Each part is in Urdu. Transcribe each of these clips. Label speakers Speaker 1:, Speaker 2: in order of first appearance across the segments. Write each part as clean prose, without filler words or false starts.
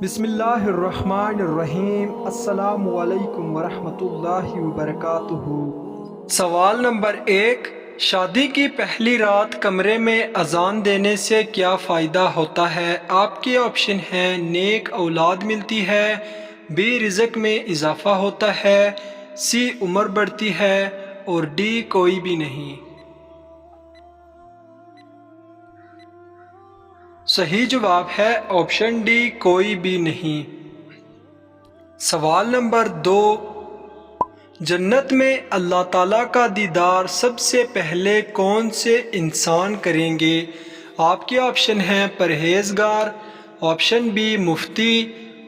Speaker 1: بسم اللہ الرحمن الرحیم۔ السلام علیکم ورحمۃ اللہ وبرکاتہ۔ سوال نمبر 1، شادی کی پہلی رات کمرے میں اذان دینے سے کیا فائدہ ہوتا ہے؟ آپ کے آپشن ہیں: نیک اولاد ملتی ہے، بی رزق میں اضافہ ہوتا ہے، سی عمر بڑھتی ہے، اور ڈی کوئی بھی نہیں۔ صحیح جواب ہے آپشن ڈی، کوئی بھی نہیں۔ سوال نمبر 2، جنت میں اللہ تعالیٰ کا دیدار سب سے پہلے کون سے انسان کریں گے؟ آپ کے آپشن ہیں: پرہیزگار، آپشن بی مفتی،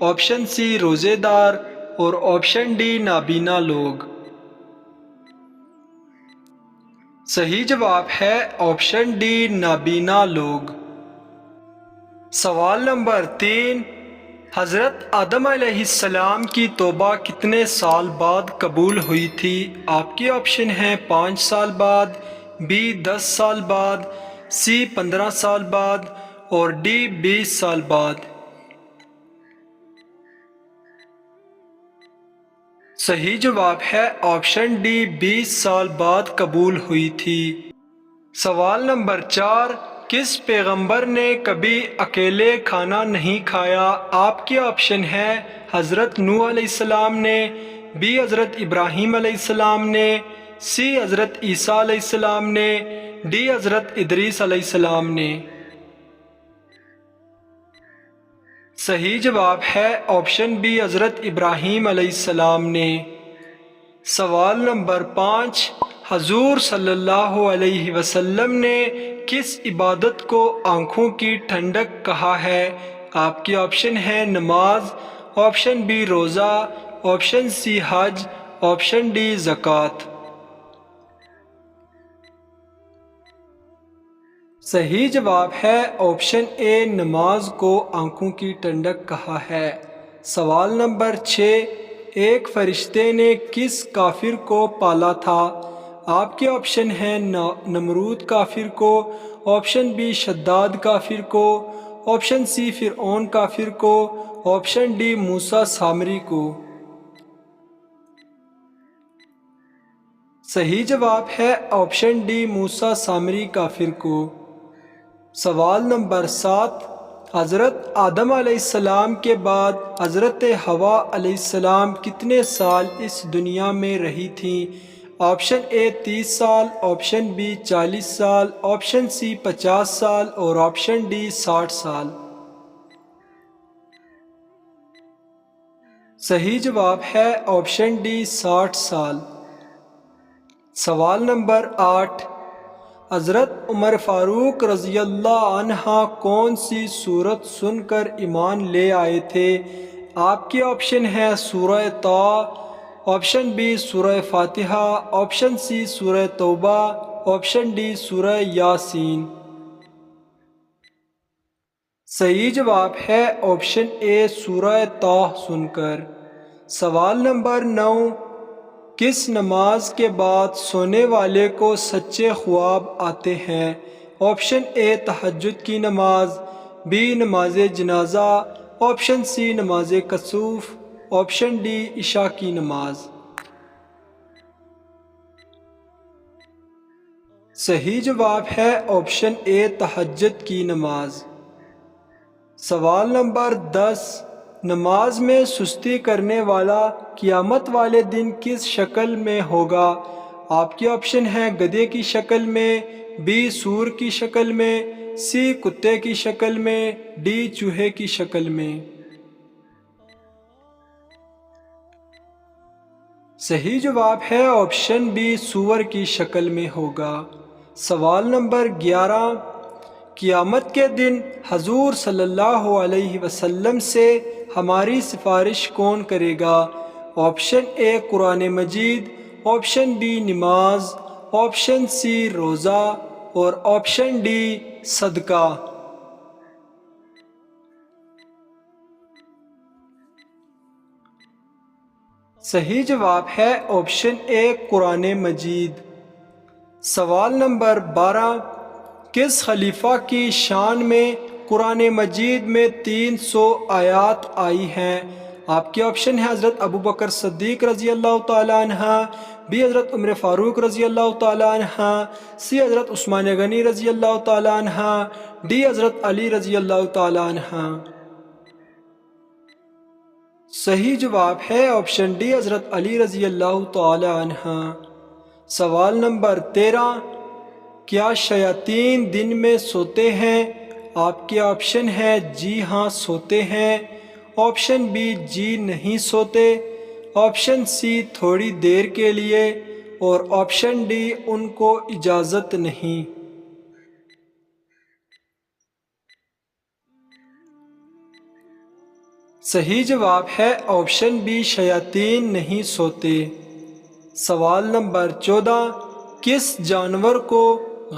Speaker 1: آپشن سی روزے دار، اور آپشن ڈی نابینا لوگ۔ صحیح جواب ہے آپشن ڈی، نابینا لوگ۔ سوال نمبر 3، حضرت آدم علیہ السلام کی توبہ کتنے سال بعد قبول ہوئی تھی؟ آپ کے آپشن ہیں: 5 سال بعد، بی 10 سال بعد، سی 15 سال بعد، اور ڈی 20 سال بعد۔ صحیح جواب ہے آپشن ڈی، 20 سال بعد قبول ہوئی تھی۔ سوال نمبر 4، کس پیغمبر نے کبھی اکیلے کھانا نہیں کھایا؟ آپ کے آپشن ہیں: حضرت نوح علیہ السلام نے، بی حضرت ابراہیم علیہ السلام نے، سی حضرت عیسیٰ علیہ السلام نے، ڈی حضرت ادریس علیہ السلام نے۔ صحیح جواب ہے آپشن بی، حضرت ابراہیم علیہ السلام نے۔ سوال نمبر 5، حضور صلی اللہ علیہ وسلم نے کس عبادت کو آنکھوں کی ٹھنڈک کہا ہے؟ آپ کے آپشن ہیں: نماز، آپشن بی روزہ، آپشن سی حج، آپشن ڈی زکوٰۃ۔ صحیح جواب ہے آپشن اے، نماز کو آنکھوں کی ٹھنڈک کہا ہے۔ سوال نمبر 6، ایک فرشتے نے کس کافر کو پالا تھا؟ آپ کے آپشن ہیں: نمرود کافر کو، آپشن بی شداد کافر کو، آپشن سی فرعون کافر کو، آپشن ڈی موسیٰ سامری کو۔ صحیح جواب ہے آپشن ڈی، موسیٰ سامری کافر کو۔ سوال نمبر 7، حضرت آدم علیہ السلام کے بعد حضرت حوا علیہ السلام کتنے سال اس دنیا میں رہی تھیں؟ آپشن اے 30 سال، آپشن بی 40 سال، آپشن سی 50 سال، اور آپشن ڈی 60 سال۔ صحیح جواب ہے آپشن ڈی، 60 سال۔ سوال نمبر 8، حضرت عمر فاروق رضی اللہ عنہ کون سی سورت سن کر ایمان لے آئے تھے؟ آپ کے آپشن ہیں: سورہ طٰہٰ، آپشن بی سورہ فاتحہ، آپشن سی سورہ توبہ، آپشن ڈی سورہ یاسین۔ صحیح جواب ہے آپشن اے، سورہ طٰہٰ سن کر۔ سوال نمبر 9، کس نماز کے بعد سونے والے کو سچے خواب آتے ہیں؟ آپشن اے تہجد کی نماز، بی نماز جنازہ، آپشن سی نماز کسوف، آپشن ڈی عشاء کی نماز۔ صحیح جواب ہے آپشن اے تہجد کی نماز۔ سوال نمبر 10، نماز میں سستی کرنے والا قیامت والے دن کس شکل میں ہوگا؟ آپ کے آپشن ہیں: گدھے کی شکل میں، بی سور کی شکل میں، سی کتے کی شکل میں، ڈی چوہے کی شکل میں۔ صحیح جواب ہے آپشن بی، سور کی شکل میں ہوگا۔ سوال نمبر 11، قیامت کے دن حضور صلی اللہ علیہ وسلم سے ہماری سفارش کون کرے گا؟ آپشن اے قرآن مجید، آپشن بی نماز، آپشن سی روزہ، اور آپشن ڈی صدقہ۔ صحیح جواب ہے آپشن اے قرآن مجید۔ سوال نمبر 12، کس خلیفہ کی شان میں قرآن مجید میں 300 آیات آئی ہیں؟ آپ کے آپشن ہے حضرت ابو بکر صدیق رضی اللہ تعالیٰ عنہ، بی حضرت عمر فاروق رضی اللہ تعالیٰ عنہ، سی حضرت عثمان غنی رضی اللہ تعالیٰ عنہ، ڈی حضرت علی رضی اللہ تعالیٰ عنہ۔ صحیح جواب ہے آپشن ڈی حضرت علی رضی اللہ تعالی عنہ۔ سوال نمبر 13، کیا شیاطین دن میں سوتے ہیں؟ آپ کے آپشن ہے جی ہاں سوتے ہیں، آپشن بی جی نہیں سوتے، آپشن سی تھوڑی دیر کے لیے، اور آپشن ڈی ان کو اجازت نہیں۔ صحیح جواب ہے آپشن بی شیاطین نہیں سوتے۔ سوال نمبر 14، کس جانور کو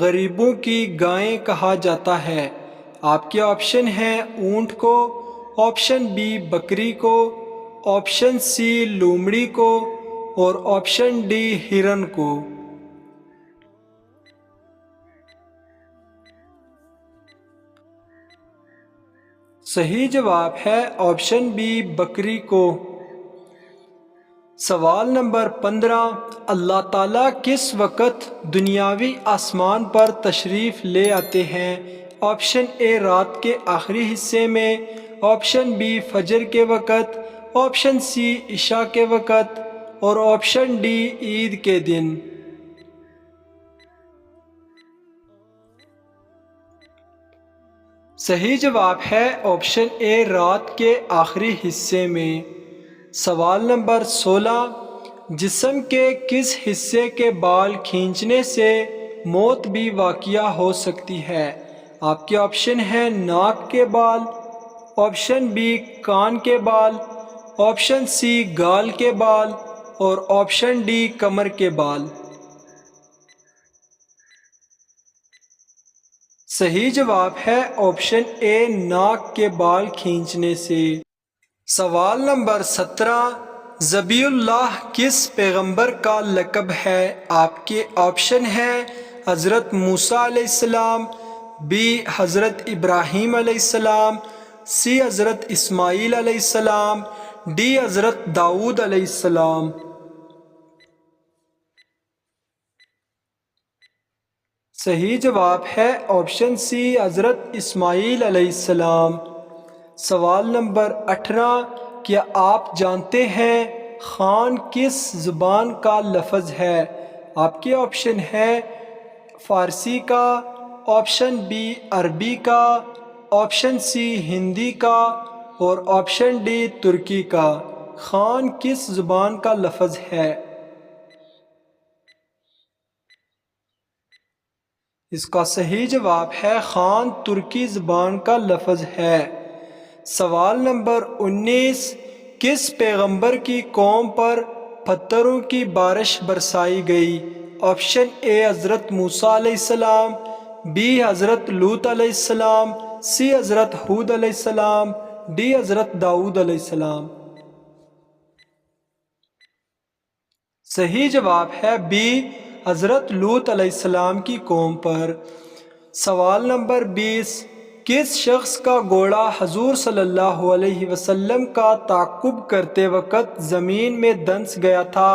Speaker 1: غریبوں کی گائیں کہا جاتا ہے؟ آپ کے آپشن ہیں اونٹ کو، آپشن بی بکری کو، آپشن سی لومڑی کو، اور آپشن ڈی ہرن کو۔ صحیح جواب ہے آپشن بی بکری کو۔ سوال نمبر 15، اللہ تعالیٰ کس وقت دنیاوی آسمان پر تشریف لے آتے ہیں؟ آپشن اے رات کے آخری حصے میں، آپشن بی فجر کے وقت، آپشن سی عشاء کے وقت، اور آپشن ڈی عید کے دن۔ صحیح جواب ہے آپشن اے رات کے آخری حصے میں۔ سوال نمبر 16، جسم کے کس حصے کے بال کھینچنے سے موت بھی واقع ہو سکتی ہے؟ آپ کے آپشن ہیں ناک کے بال، آپشن بی کان کے بال، آپشن سی گال کے بال، اور آپشن ڈی کمر کے بال۔ صحیح جواب ہے آپشن اے ناک کے بال کھینچنے سے۔ سوال نمبر 17، ذبیح اللہ کس پیغمبر کا لقب ہے؟ آپ کے آپشن ہیں حضرت موسیٰ علیہ السلام، بی حضرت ابراہیم علیہ السلام، سی حضرت اسماعیل علیہ السلام، ڈی حضرت داؤد علیہ السلام۔ صحیح جواب ہے آپشن سی حضرت اسماعیل علیہ السلام۔ سوال نمبر 18، کیا آپ جانتے ہیں خان کس زبان کا لفظ ہے؟ آپ کے آپشن ہے فارسی کا، آپشن بی عربی کا، آپشن سی ہندی کا، اور آپشن ڈی ترکی کا۔ خان کس زبان کا لفظ ہے؟ اس کا صحیح جواب ہے خان ترکی زبان کا لفظ ہے۔ سوال نمبر 19، کس پیغمبر کی قوم پر پتھروں کی بارش برسائی گئی؟ آپشن اے حضرت موسیٰ علیہ السلام، بی حضرت لوط علیہ السلام، سی حضرت ہود علیہ السلام، ڈی حضرت داؤد علیہ السلام۔ صحیح جواب ہے بی حضرت لوط علیہ السلام کی قوم پر۔ سوال نمبر 20، کس شخص کا گھوڑا حضور صلی اللہ علیہ وسلم کا تعاقب کرتے وقت زمین میں دنس گیا تھا؟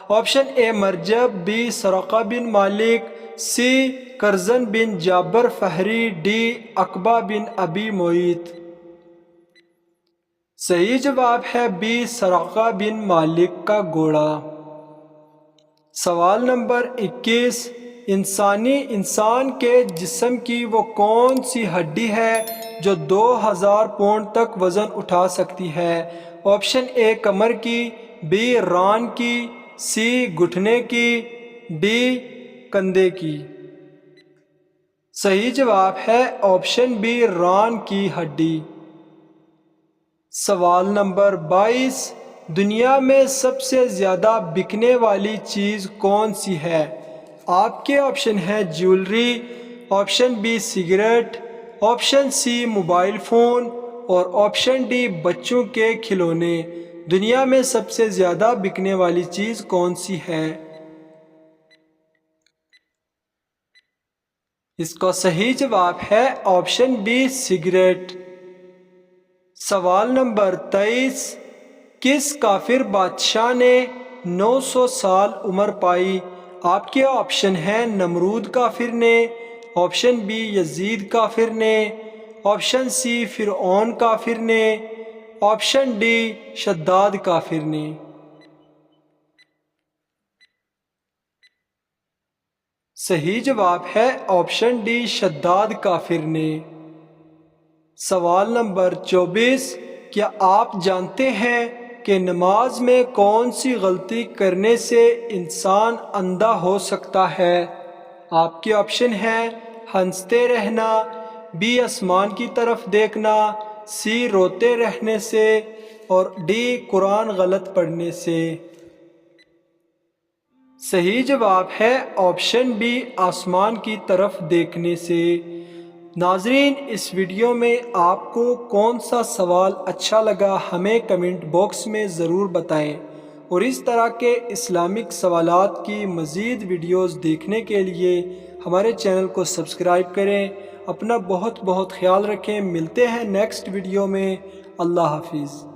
Speaker 1: آپشن اے مرجب، بی سراقہ بن مالک، سی کرزن بن جابر فہری، ڈی عقبہ بن ابی معیط۔ صحیح جواب ہے بی سراقہ بن مالک کا گھوڑا۔ سوال نمبر 21، انسان کے جسم کی وہ کون سی ہڈی ہے جو 2000 پاؤنڈ تک وزن اٹھا سکتی ہے؟ آپشن اے کمر کی، بی ران کی، سی گھٹنے کی، ڈی کندھے کی۔ صحیح جواب ہے آپشن بی ران کی ہڈی۔ سوال نمبر 22، دنیا میں سب سے زیادہ بکنے والی چیز کون سی ہے؟ آپ کے آپشن ہیں jewellery, option B cigarette, option C mobile phone, اور آپشن ڈی بچوں کے کھلونے۔ دنیا میں سب سے زیادہ بکنے والی چیز کون سی ہے؟ اس کا صحیح جواب ہے آپشن بی سگریٹ۔ سوال نمبر 23، کس کافر بادشاہ نے 900 سال عمر پائی؟ آپ کے آپشن ہیں نمرود کافر نے، آپشن بی یزید کافر نے، آپشن سی فرعون کافر نے، آپشن ڈی شداد کافر نے۔ صحیح جواب ہے آپشن ڈی شداد کافر نے۔ سوال نمبر 24، کیا آپ جانتے ہیں کہ نماز میں کون سی غلطی کرنے سے انسان اندھا ہو سکتا ہے؟ آپ کے آپشن ہیں ہنستے رہنا، بی آسمان کی طرف دیکھنا، سی روتے رہنے سے، اور ڈی قرآن غلط پڑھنے سے۔ صحیح جواب ہے آپشن بی آسمان کی طرف دیکھنے سے۔ ناظرین، اس ویڈیو میں آپ کو کون سا سوال اچھا لگا ہمیں کمنٹ باکس میں ضرور بتائیں، اور اس طرح کے اسلامک سوالات کی مزید ویڈیوز دیکھنے کے لیے ہمارے چینل کو سبسکرائب کریں۔ اپنا بہت بہت خیال رکھیں، ملتے ہیں نیکسٹ ویڈیو میں۔ اللہ حافظ۔